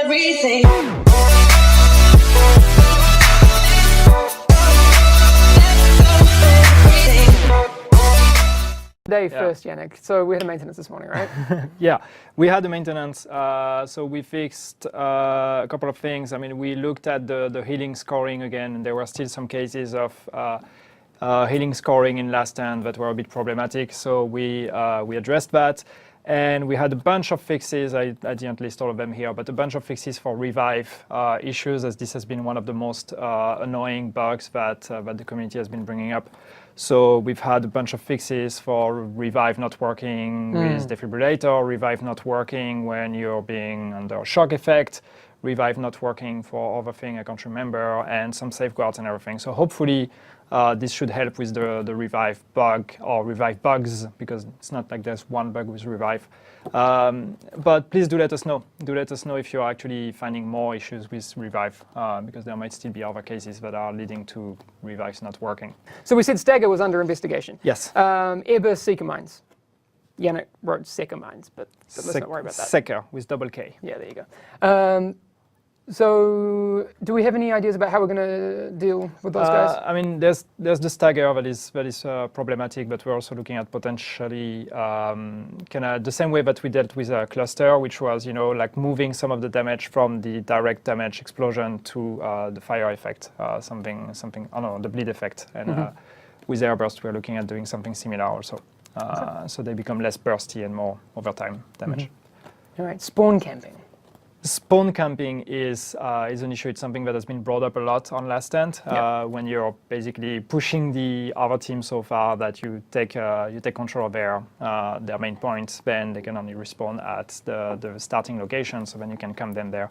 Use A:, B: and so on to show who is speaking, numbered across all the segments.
A: everything.
B: Day first, Yannick. So we had a maintenance this morning, right?
C: Yeah, we had the maintenance. So we fixed a couple of things. I mean, we looked at the healing scoring again, and there were still some cases of healing scoring in last stand that were a bit problematic. So we addressed that. And we had a bunch of fixes. I didn't list all of them here, but a bunch of fixes for revive issues, as this has been one of the most annoying bugs that the community has been bringing up. So we've had a bunch of fixes for revive not working with defibrillator, revive not working when you're being under a shock effect, revive not working for other thing I can't remember, and some safeguards and everything. So hopefully this should help with the revive bug or revive bugs, because it's not like there's one bug with revive. But please do let us know. Do let us know if you're actually finding more issues with revive, because there might still be other cases that are leading to revives not working.
B: So we said Stagger was under investigation.
C: Yes.
B: Airburst Seeker Mines. Yannick wrote Seeker Mines, but let's not worry about that.
C: Seeker with double K.
B: Yeah, there you go. So do we have any ideas about how we're going to deal with those guys?
C: I mean, there's the stagger that is problematic, but we're also looking at potentially kind of the same way that we dealt with a cluster, which was, like moving some of the damage from the direct damage explosion to the fire effect, something, the bleed effect. And with airburst, we're looking at doing something similar also. So they become less bursty and more over time damage.
B: All right, spawn camping.
C: Spawn camping is an issue. It's something that has been brought up a lot on Last Stand. When you're basically pushing the other team so far that you take control of their main points, then they can only respawn at the starting location. So then you can camp them there.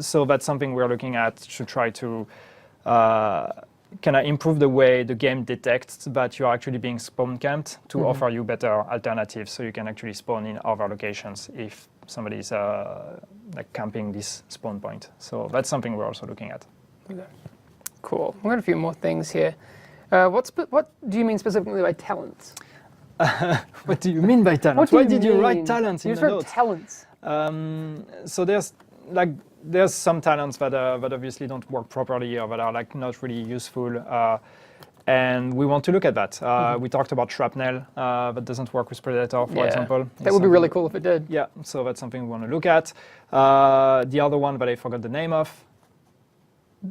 C: So that's something we're looking at to try to kind of improve the way the game detects that you're actually being spawn camped to offer you better alternatives, so you can actually spawn in other locations if somebody's like camping this spawn point. So that's something we're also looking at.
B: Okay. Cool. We've got a few more things here. What do you mean specifically by talents?
C: What do you mean by talents? Why did you write talents in the notes?
B: Talents.
C: So there's some talents that obviously don't work properly or that are like not really useful. And we want to look at that. We talked about shrapnel that doesn't work with Predator, for example.
B: That would be really cool if it did.
C: Yeah, so that's something we want to look at. The other one that I forgot the name of,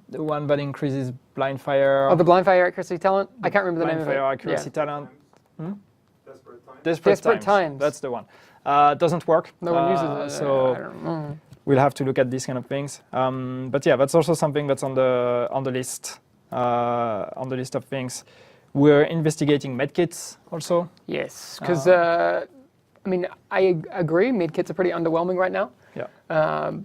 C: the one that increases blind fire.
B: Oh, the blind fire accuracy talent? I can't remember the name of it.
C: Blind fire accuracy talent.
B: Desperate Times.
C: That's the one. Doesn't work.
B: No one uses it.
C: So
B: I don't know.
C: We'll have to look at these kind of things. But yeah, that's also something that's on the list. On the list of things. We're investigating medkits also.
B: Yes, because I agree, medkits are pretty underwhelming right now.
C: Yeah.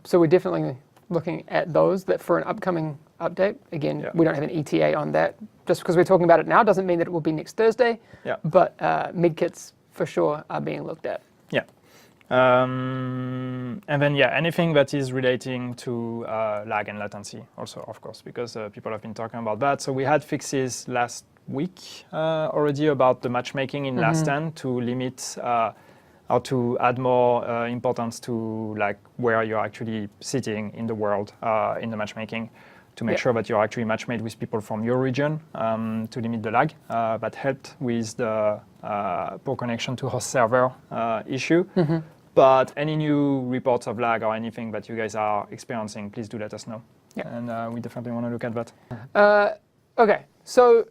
B: So we're definitely looking at those that for an upcoming update. Again, we don't have an ETA on that. Just because we're talking about it now doesn't mean that it will be next Thursday.
C: Yeah.
B: But medkits for sure are being looked at.
C: Yeah. And then, anything that is relating to lag and latency also, of course, because people have been talking about that. So we had fixes last week already about the matchmaking in Last Stand to limit or to add more importance to like where you're actually sitting in the world in the matchmaking, to make sure that you're actually matchmade with people from your region to limit the lag. That helped with the poor connection to host server issue. But any new reports of lag or anything that you guys are experiencing, please do let us know. Yeah. And we definitely want to look at that.
B: Okay, so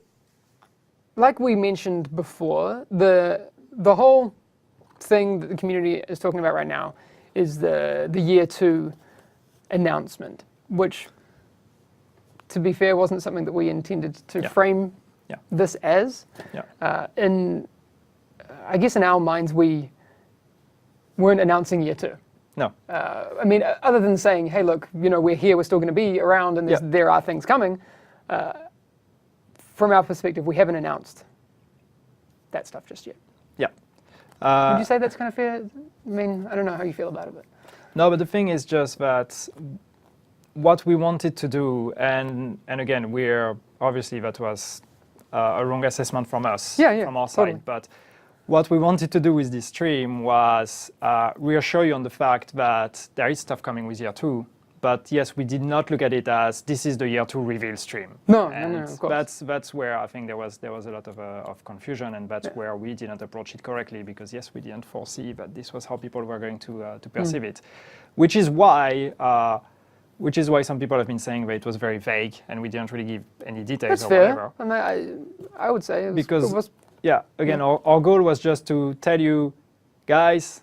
B: like we mentioned before, the whole thing that the community is talking about right now is the year 2 announcement, which, to be fair, wasn't something that we intended to frame this as.
C: Yeah.
B: I guess in our minds, we weren't announcing year 2.
C: No.
B: Other than saying, hey, look, we're here, we're still going to be around, and there are things coming. From our perspective, we haven't announced that stuff just yet.
C: Yeah.
B: Would you say that's kind of fair? I don't know how you feel about it. But.
C: No, but the thing is just that what we wanted to do, and again, that was a wrong assessment from us, from our side, but what we wanted to do with this stream was reassure you on the fact that there is stuff coming with year 2. But yes, we did not look at it as this is the year 2 reveal stream.
B: No,
C: and
B: of course.
C: That's where I think there was a lot of confusion, and that's where we didn't approach it correctly, because yes, we didn't foresee that this was how people were going to perceive it, which is why some people have been saying that it was very vague and we didn't really give any details.
B: That's
C: or
B: fair.
C: whatever.
B: I would say
C: Because
B: it was
C: again, our goal was just to tell you, guys,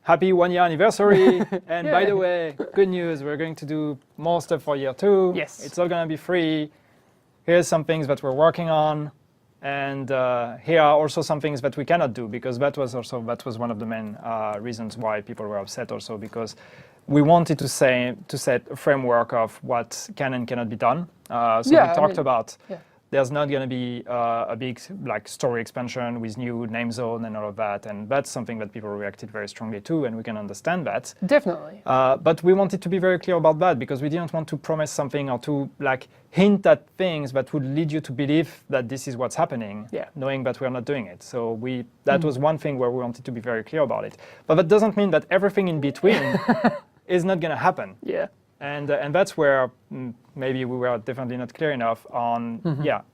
C: happy 1-year anniversary. And by the way, good news, we're going to do more stuff for year 2.
B: Yes.
C: It's all going to be free. Here's some things that we're working on. And here are also some things that we cannot do, because that was one of the main reasons why people were upset also, because we wanted to set a framework of what can and cannot be done. So we talked about there's not going to be a big story expansion with new name zone and all of that, and that's something that people reacted very strongly to, and we can understand that.
B: Definitely.
C: But we wanted to be very clear about that, because we didn't want to promise something or to hint at things that would lead you to believe that this is what's happening, knowing that we're not doing it. So that was one thing where we wanted to be very clear about it. But that doesn't mean that everything in between is not going to happen.
B: Yeah.
C: And that's where maybe we were definitely not clear enough on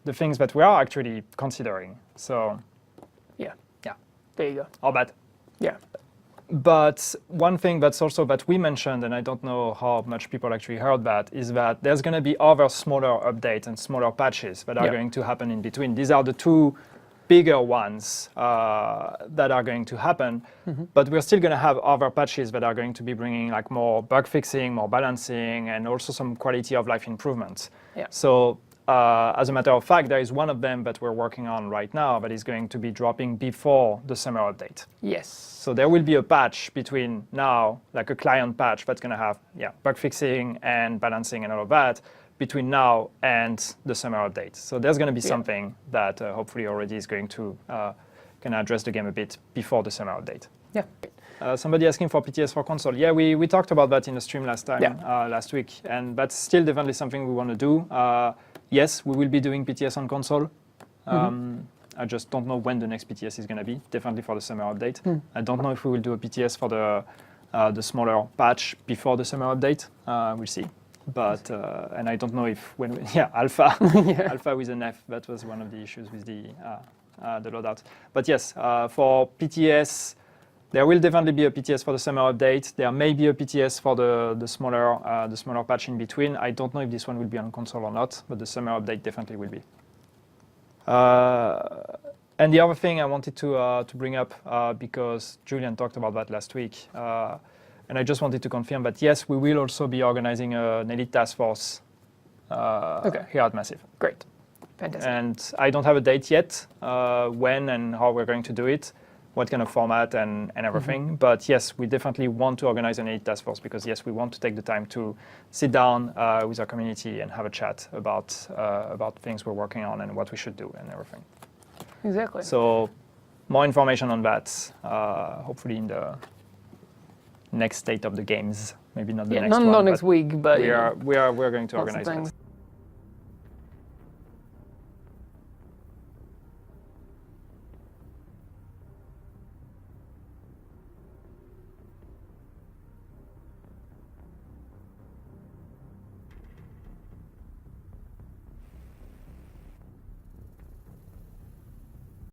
C: the things that we are actually considering. So
B: yeah, there you go.
C: All bad.
B: Yeah.
C: But one thing that we mentioned, and I don't know how much people actually heard that, is that there's going to be other smaller updates and smaller patches that are going to happen in between. These are the 2 bigger ones that are going to happen, but we're still going to have other patches that are going to be bringing more bug fixing, more balancing, and also some quality of life improvements.
B: Yeah.
C: So as a matter of fact, there is one of them that we're working on right now that is going to be dropping before the summer update.
B: Yes.
C: So there will be a patch between now, a client patch that's going to have bug fixing and balancing and all of that, between now and the summer update. So there's going to be something that hopefully already is going to address the game a bit before the summer update.
B: Yeah.
C: Somebody asking for PTS for console. Yeah, we talked about that in the stream last week, and that's still definitely something we want to do. Yes, we will be doing PTS on console. I just don't know when the next PTS is going to be, definitely for the summer update. I don't know if we will do a PTS for the smaller patch before the summer update. We'll see. But and I don't know if alpha alpha with an F, that was one of the issues with the loadout. But yes, for PTS, there will definitely be a PTS for the summer update. There may be a PTS for the smaller patch in between. I don't know if this one will be on console or not, but the summer update definitely will be. And the other thing I wanted to bring up, because Julian talked about that last week, and I just wanted to confirm that, yes, we will also be organizing an elite task force here at Massive.
B: Great. Fantastic.
C: And I don't have a date yet, when and how we're going to do it, what kind of format and everything. But yes, we definitely want to organize an elite task force, because yes, we want to take the time to sit down with our community and have a chat about things we're working on and what we should do and everything.
B: Exactly.
C: So more information on that, hopefully in the next state of the games. Maybe not the next one.
B: Not next week, but
C: we're going to organize that.